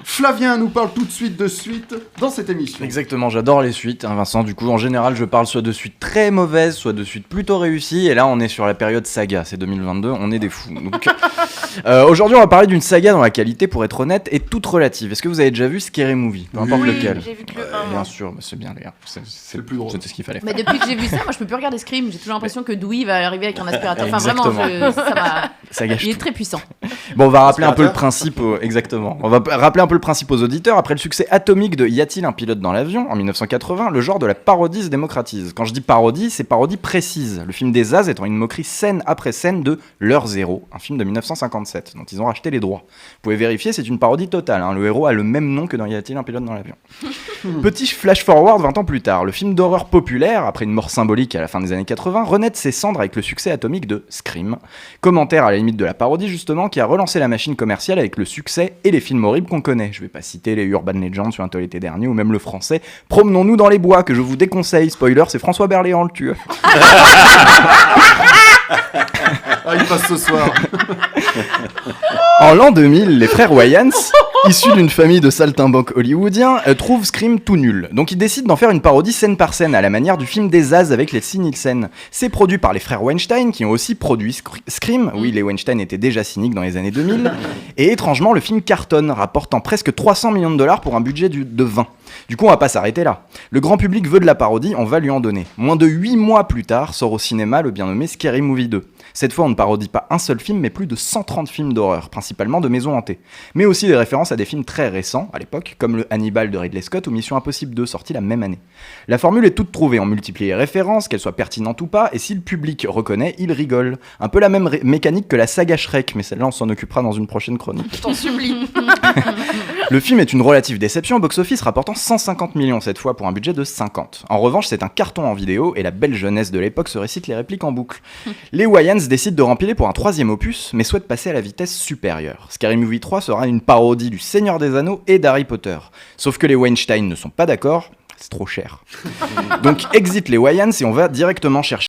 Flavien nous parle tout de suite dans cette émission. Exactement, j'adore les suites, hein, Vincent. Du coup, en général, je parle soit de suites très mauvaises, soit de suites plutôt réussies. Et là, on est sur la période saga, c'est 2022, on est des fous. Donc, aujourd'hui, on va parler d'une saga dont la qualité, pour être honnête, est toute relative. Est-ce que vous avez déjà vu Scary Movie ? Peu importe lequel. J'ai vu que le 1. Bien sûr, bah, c'est bien, les gars. C'est le plus drôle. C'était ce qu'il fallait Mais faire. depuis que j'ai vu ça, moi je peux plus regarder Scream. J'ai toujours l'impression que Dewey va arriver avec un aspirateur. Enfin Exactement. vraiment, ça m'a. Ça gâche Il est tout. très puissant. Bon, on va rappeler un peu le principe, exactement. On va rappeler un peu le principe aux auditeurs. Après le succès atomique de Y a-t-il un pilote dans l'avion en 1980, le genre de la parodie se démocratise. Quand je dis parodie, c'est parodie précise. Le film des As étant une moquerie scène après scène de L'heure zéro, un film de 1957 dont ils ont racheté les droits. Vous pouvez vérifier, c'est une parodie totale. Hein. Le héros a le même nom que dans Y a-t-il un pilote dans l'avion. Petit flash forward 20 ans plus tard, le film d'horreur populaire, après une mort symbolique à la fin des années 80, renaît de ses cendres avec le succès atomique de Scream. Commentaire à la limite de la parodie justement, qui a relancé la machine commerciale avec le succès et les films horribles qu'on connaît. Je vais pas citer les Urban Legends sur un toll l'été dernier ou même le français Promenons-nous dans les bois que je vous déconseille. Spoiler, c'est François Berléand le tueur. Ah, il passe ce soir. En l'an 2000, les frères Wayans, issus d'une famille de saltimbanques hollywoodiens, trouvent Scream tout nul. Donc ils décident d'en faire une parodie scène par scène, à la manière du film des As avec Leslie Nielsen. C'est produit par les frères Weinstein, qui ont aussi produit Scream. Oui, les Weinstein étaient déjà cyniques dans les années 2000. Et étrangement, le film cartonne, rapportant presque 300 millions de dollars pour un budget de 20. Du coup, on va pas s'arrêter là. Le grand public veut de la parodie, on va lui en donner. Moins de 8 mois plus tard, sort au cinéma le bien nommé Scary Movie 2. Cette fois, on ne parodie pas un seul film, mais plus de 130 films d'horreur, principalement de maisons hantées. Mais aussi des références à des films très récents, à l'époque, comme le Hannibal de Ridley Scott ou Mission Impossible 2, sorti la même année. La formule est toute trouvée, on multiplie les références, qu'elles soient pertinentes ou pas, et si le public reconnaît, il rigole. Un peu la même mécanique que la saga Shrek, mais celle-là, on s'en occupera dans une prochaine chronique. Je t'en supplie. Le film est une relative déception au box-office, rapportant 150 millions cette fois pour un budget de 50. En revanche, c'est un carton en vidéo et la belle jeunesse de l'époque se récite les répliques en boucle. Les Wayans décident de rempiler pour un troisième opus, mais souhaitent passer à la vitesse supérieure. Scary Movie 3 sera une parodie du Seigneur des Anneaux et d'Harry Potter. Sauf que les Weinstein ne sont pas d'accord. C'est trop cher. Donc exit les Wayans et on va directement chercher